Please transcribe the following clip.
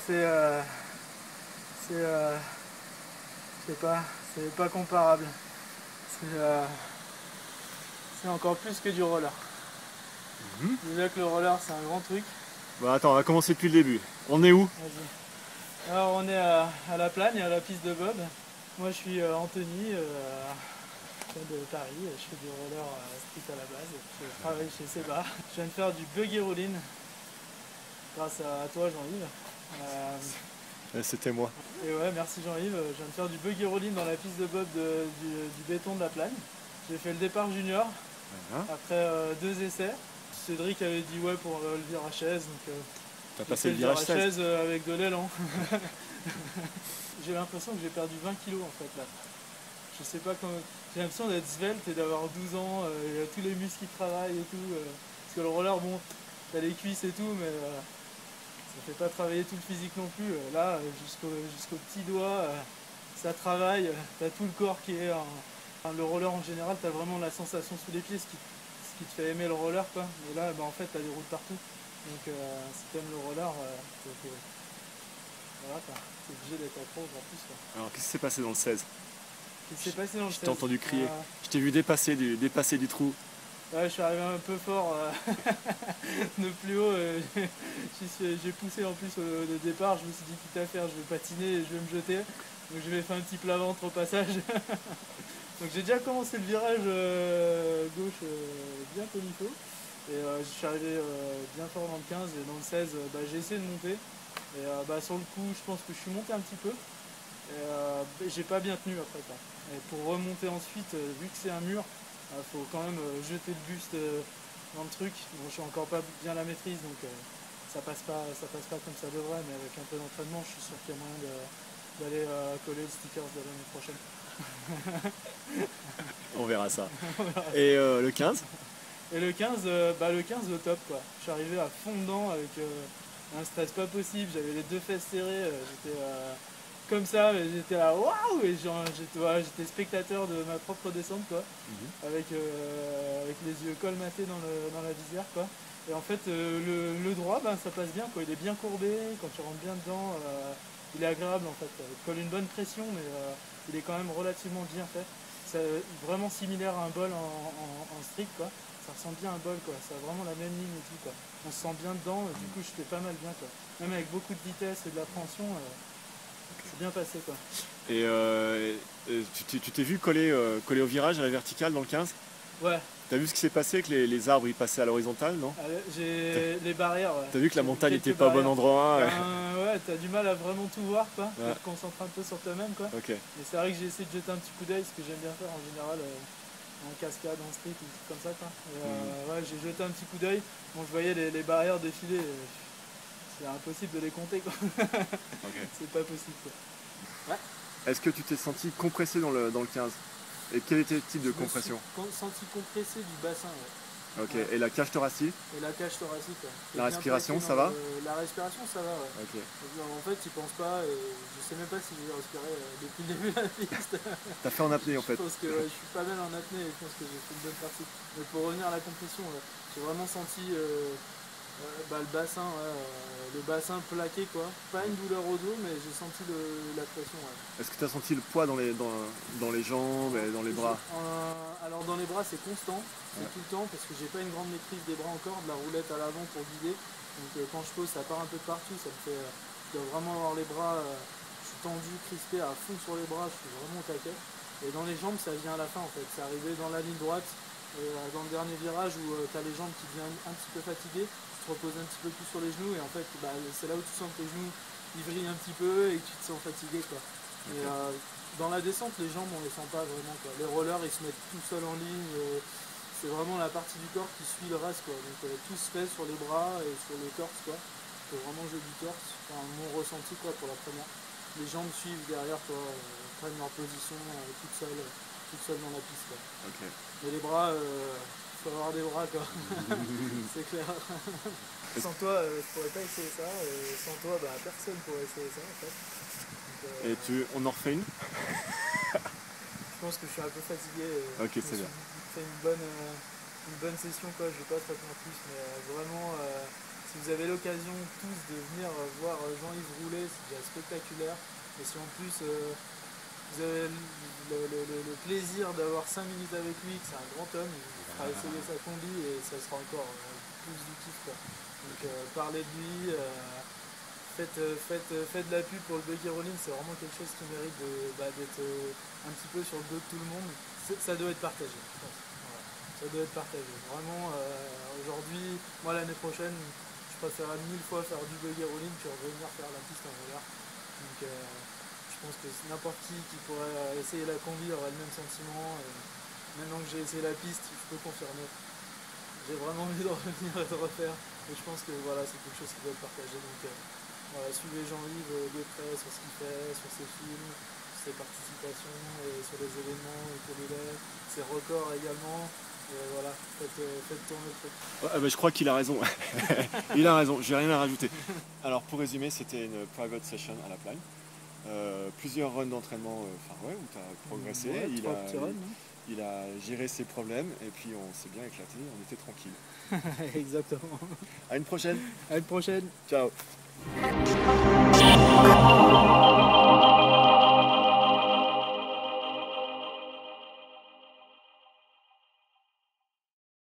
je sais pas, c'est pas comparable. C'est encore plus que du roller. Déjà que le roller c'est un grand truc. Bah attends, on va commencer depuis le début. On est où? Vas-y. Alors on est à la Plagne, à la piste de bob. Moi je suis Anthony, de Paris. Je fais du roller street à la base. Je travaille chez Seba. Je viens de faire du buggy rolling grâce à toi Jean-Yves. C'était moi. Et ouais, merci Jean-Yves. Je viens de faire du buggy rolling dans la piste de bob du béton de la Plagne. J'ai fait le départ junior après 2 essais. Cédric avait dit ouais pour le virage chaise. Donc, t'as passé le virage chaise avec de l'élan. J'ai l'impression que j'ai perdu 20 kilos en fait là. Je sais pas comment. J'ai l'impression d'être svelte et d'avoir 12 ans, il y a tous les muscles qui travaillent et tout. Parce que le roller, bon, t'as les cuisses et tout, mais ça fait pas travailler tout le physique non plus. Là, jusqu'au petit doigt, ça travaille, t'as tout le corps qui est. Le roller en général, t'as vraiment la sensation sous les pieds, ce qui te fait aimer le roller, quoi. Mais là, bah, en fait, t'as des routes partout. Donc, si t'aimes le roller, voilà, t'es obligé d'être accro en plus, quoi. Alors, qu'est-ce qui s'est passé dans le 16? Qu'est-ce qui s'est passé dans le 16? Je t'ai entendu crier. Je t'ai vu dépasser du trou. Ouais, je suis arrivé un peu fort de plus haut. J'ai poussé en plus au départ. Je me suis dit quitte à faire, je vais patiner et je vais me jeter. Donc je vais faire un petit plat ventre au passage. Donc j'ai déjà commencé le virage gauche bien comme il faut. Et je suis arrivé bien fort dans le 15 et dans le 16, j'ai essayé de monter. Et sur le coup, je pense que je suis monté un petit peu. Et j'ai pas bien tenu après quoi. Et pour remonter ensuite, vu que c'est un mur, faut quand même jeter le buste dans le truc. Bon, je suis encore pas bien la maîtrise, donc ça passe pas comme ça devrait, mais avec un peu d'entraînement, je suis sûr qu'il y a moyen d'aller coller le sticker de l'année prochaine. On verra ça. Et le 15? Et le 15, le 15 au top quoi. Je suis arrivé à fond dedans avec un stress pas possible, j'avais les 2 fesses serrées, j'étais comme ça, mais j'étais là, waouh! Et j'étais spectateur de ma propre descente, quoi, avec les yeux colmatés dans la visière, quoi. Et en fait, le droit, ça passe bien, quoi. Il est bien courbé, quand tu rentres bien dedans, il est agréable, en fait. Il colle une bonne pression, mais il est quand même relativement bien fait. C'est vraiment similaire à un bol en strict, quoi. Ça ressemble bien à un bol, quoi. Ça a vraiment la même ligne et tout, quoi. On se sent bien dedans, et du coup, j'étais pas mal bien, quoi. Même avec beaucoup de vitesse et de l'appréhension. C'est bien passé quoi. Et tu t'es vu coller au virage à la verticale dans le 15? Ouais. T'as vu ce qui s'est passé, que les arbres ils passaient à l'horizontale, non? J'ai les barrières, ouais. T'as vu que la montagne n'était pas au bon endroit? Ouais, t'as du mal à vraiment tout voir quoi. Tu te concentres un peu sur toi-même quoi. Okay. Et c'est vrai que j'ai essayé de jeter un petit coup d'œil, ce que j'aime bien faire en général en cascade, en street ou tout comme ça quoi. Et, ouais, j'ai jeté un petit coup d'œil. Bon, je voyais les barrières défiler. C'est impossible de les compter quoi. Okay. C'est pas possible quoi. Ouais. Est-ce que tu t'es senti compressé dans le 15? Et quel était le type de compression? Je me suis senti compressé du bassin. Ouais. Ok, ouais. Et la cage thoracique? Et la cage thoracique. Ouais. La respiration, ça va? La respiration, ça va. Ouais. Okay. En fait, tu penses pas. Et je sais même pas si j'ai respiré depuis le début de la piste. T'as fait en apnée en fait? Je pense que je suis pas mal en apnée et je pense que j'ai fait une bonne partie. Mais pour revenir à la compression, j'ai vraiment senti le bassin plaqué quoi. Pas une douleur au dos, mais j'ai senti la pression. Ouais. Est-ce que tu as senti le poids dans les jambes et dans les bras? Alors dans les bras c'est constant, c'est tout le temps parce que j'ai pas une grande maîtrise des bras encore, de la roulette à l'avant pour guider. Donc quand je pose ça part un peu de partout, ça me fait. Je dois vraiment avoir les bras, je suis tendu, crispé à fond sur les bras, je suis vraiment au taquet. Et dans les jambes ça vient à la fin en fait, c'est arrivé dans la ligne droite. Dans le dernier virage où tu as les jambes qui deviennent un petit peu fatiguées, tu te reposes un petit peu plus sur les genoux et en fait c'est là où tu sens que tes genoux ils vrillent un petit peu et que tu te sens fatigué quoi. Okay. Et dans la descente les jambes on les sent pas vraiment quoi. Les rollers ils se mettent tout seuls en ligne, c'est vraiment la partie du corps qui suit le reste quoi. Donc tout se fait sur les bras et sur le torse quoi. Faut vraiment jouer du torse, enfin mon ressenti quoi pour la première. Les jambes suivent derrière toi, prennent leur position toutes seules dans la piste quoi. Okay. Mais les bras, faut avoir des bras quoi. C'est clair. Sans toi, je pourrais pas essayer ça. Et sans toi, personne pourrait essayer ça en fait. Donc, et on en refait une? Je pense que je suis un peu fatigué. Ok, c'est bien. Fait une bonne session quoi. Je vais pas te retenir plus, mais vraiment, si vous avez l'occasion tous de venir voir Jean-Yves rouler, c'est déjà spectaculaire. Et si en plus vous avez le plaisir d'avoir 5 minutes avec lui, que c'est un grand homme, il vous fera essayer sa combi et ça sera encore plus du kiff, quoi. Donc parlez de lui, faites de la pub pour le buggy rolling, c'est vraiment quelque chose qui mérite d'être un petit peu sur le dos de tout le monde. Ça doit être partagé, je pense. Voilà. Ça doit être partagé. Vraiment, aujourd'hui, moi l'année prochaine, je préférerais 1000 fois faire du buggy rolling que revenir faire la piste en roller. Donc je pense que n'importe qui pourrait essayer la combi aura le même sentiment. Et maintenant que j'ai essayé la piste, je peux confirmer. J'ai vraiment envie de revenir et de refaire. Et je pense que voilà, c'est quelque chose qui doit être partagé. Donc voilà, suivez Jean-Yves de près sur ce qu'il fait, sur ses films, sur ses participations, et sur les événements autour de l'air, ses records également. Et voilà, faites tourner le truc. Ouais, bah, je crois qu'il a raison. Il a raison, j'ai rien à rajouter. Alors pour résumer, c'était une private session à la Plagne. Plusieurs runs d'entraînement où tu as progressé. Ouais, Il a géré ses problèmes et puis on s'est bien éclaté, on était tranquille. Exactement. À une prochaine. À une prochaine. Ciao.